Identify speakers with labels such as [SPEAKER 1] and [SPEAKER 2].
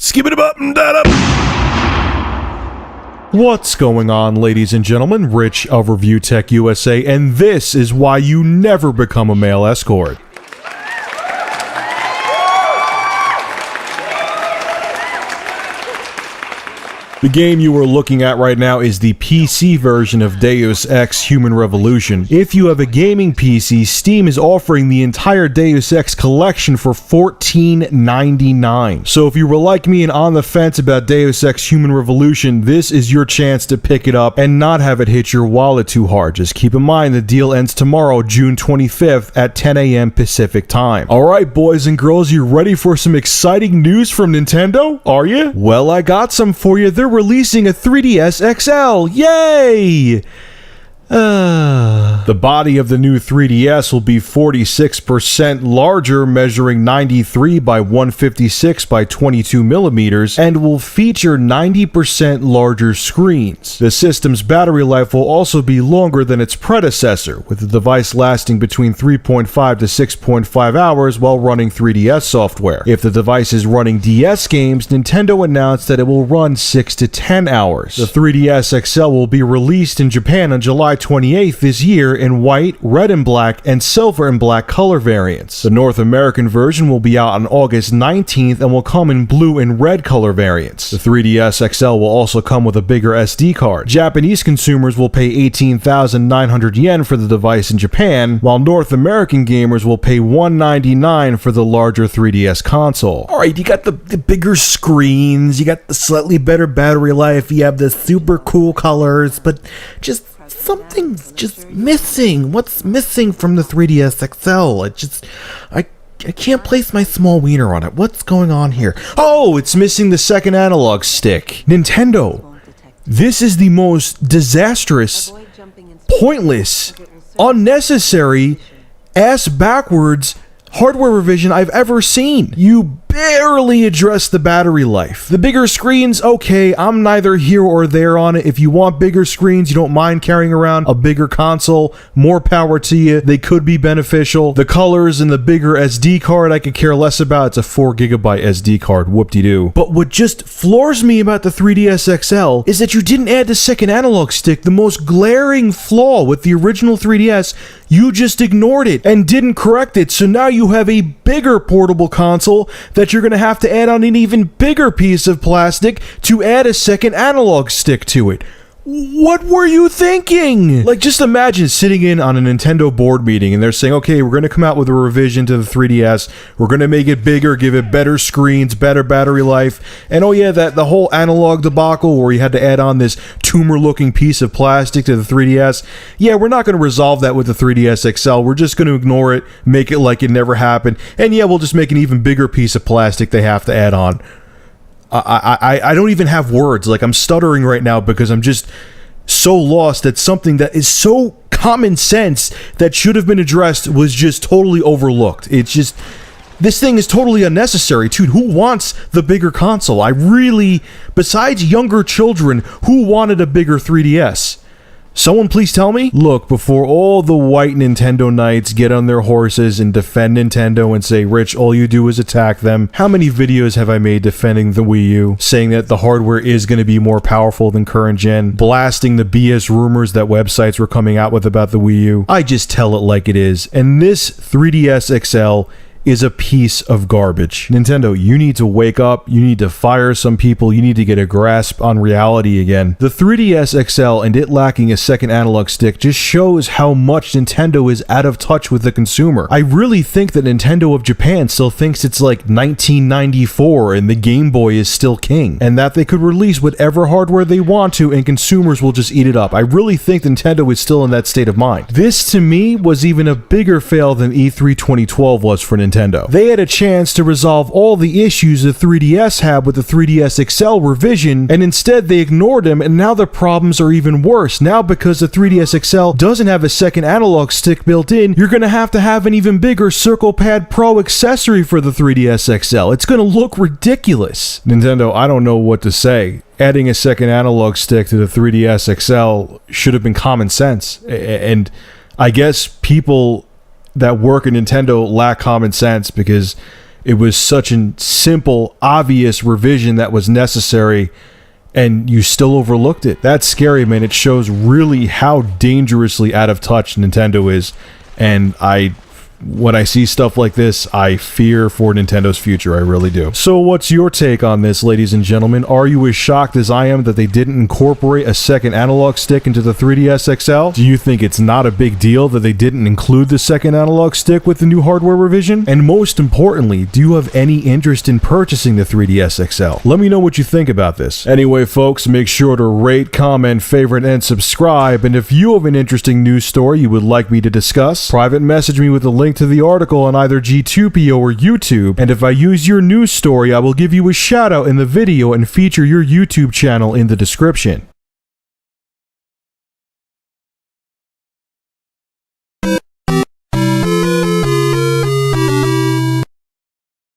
[SPEAKER 1] Skip it up and that up. What's going on, ladies and gentlemen? Rich of Review Tech USA, and this is why you never become a male escort. The game you are looking at right now is the PC version of Deus Ex Human Revolution. If you have a gaming PC, Steam is offering the entire Deus Ex collection for $14.99. So if you were like me and on the fence about Deus Ex Human Revolution, this is your chance to pick it up and not have it hit your wallet too hard. Just keep in mind the deal ends tomorrow, June 25th at 10 a.m. Pacific time. Alright, boys and girls, you ready for some exciting news from Nintendo? Are you? Well, I got some for you. They're releasing a 3DS XL. Yay! The body of the new 3DS will be 46% larger, measuring 93 by 156 by 22 millimeters, and will feature 90% larger screens. The system's battery life will also be longer than its predecessor, with the device lasting between 3.5 to 6.5 hours while running 3DS software. If the device is running DS games, Nintendo announced that it will run 6 to 10 hours. The 3DS XL will be released in Japan on July 28th this year in white, red and black, and silver and black color variants. The North American version will be out on August 19th and will come in blue and red color variants. The 3DS XL will also come with a bigger SD card. Japanese consumers will pay 18,900 yen for the device in Japan, while North American gamers will pay $199 for the larger 3DS console. Alright, you got the bigger screens, you got the slightly better battery life, you have the super cool colors, but just something's just missing. What's missing from the 3DS XL? I can't place my small wiener on it. What's going on here? Oh, it's missing the second analog stick. Nintendo, this is the most disastrous, pointless, unnecessary, ass-backwards hardware revision I've ever seen. You barely address the battery life. The bigger screens, okay, I'm neither here or there on it. If you want bigger screens, you don't mind carrying around a bigger console, more power to you. They could be beneficial. The colors and the bigger SD card I could care less about. It's a 4GB SD card, whoop-de-doo. But what just floors me about the 3DS XL is that you didn't add the second analog stick, the most glaring flaw with the original 3DS. You just ignored it and didn't correct it, so now you have a bigger portable console that you're going to have to add on an even bigger piece of plastic to add a second analog stick to it. What were you thinking? Like, just imagine sitting in on a Nintendo board meeting and they're saying, okay, we're going to come out with a revision to the 3DS. We're going to make it bigger, give it better screens, better battery life. And oh yeah, the whole analog debacle where you had to add on this tumor-looking piece of plastic to the 3DS. Yeah, we're not going to resolve that with the 3DS XL. We're just going to ignore it, make it like it never happened. And yeah, we'll just make an even bigger piece of plastic they have to add on. I don't even have words. Like, I'm stuttering right now because I'm just so lost that something that is so common sense that should have been addressed was just totally overlooked. It's just, this thing is totally unnecessary, dude. Who wants the bigger console? Besides younger children, who wanted a bigger 3DS? Someone please tell me? Look, before all the white Nintendo Knights get on their horses and defend Nintendo and say, Rich, all you do is attack them, how many videos have I made defending the Wii U, saying that the hardware is going to be more powerful than current gen, blasting the BS rumors that websites were coming out with about the Wii U? I just tell it like it is, and this 3DS XL is a piece of garbage. Nintendo, you need to wake up, you need to fire some people, you need to get a grasp on reality again. The 3DS XL and it lacking a second analog stick just shows how much Nintendo is out of touch with the consumer. I really think that Nintendo of Japan still thinks it's like 1994 and the Game Boy is still king, and that they could release whatever hardware they want to and consumers will just eat it up. I really think Nintendo is still in that state of mind. This, to me, was even a bigger fail than E3 2012 was for Nintendo. They had a chance to resolve all the issues the 3DS had with the 3DS XL revision, and instead they ignored them, and now the problems are even worse. Now, because the 3DS XL doesn't have a second analog stick built in, you're going to have an even bigger Circle Pad Pro accessory for the 3DS XL. It's going to look ridiculous. Nintendo, I don't know what to say. Adding a second analog stick to the 3DS XL should have been common sense, and I guess people that work at Nintendo lack common sense, because It was such a simple, obvious revision that was necessary, and you still overlooked it. That's scary, man. It shows really how dangerously out of touch Nintendo is, and when I see stuff like this, I fear for Nintendo's future. I really do. So what's your take on this, ladies and gentlemen? Are you as shocked as I am that they didn't incorporate a second analog stick into the 3DS XL? Do you think it's not a big deal that they didn't include the second analog stick with the new hardware revision? And most importantly, do you have any interest in purchasing the 3DS XL? Let me know what you think about this. Anyway, folks, make sure to rate, comment, favorite, and subscribe. And if you have an interesting news story you would like me to discuss, private message me with a link to the article on either G2PO or YouTube, and if I use your news story, I will give you a shout out in the video and feature your YouTube channel in the description.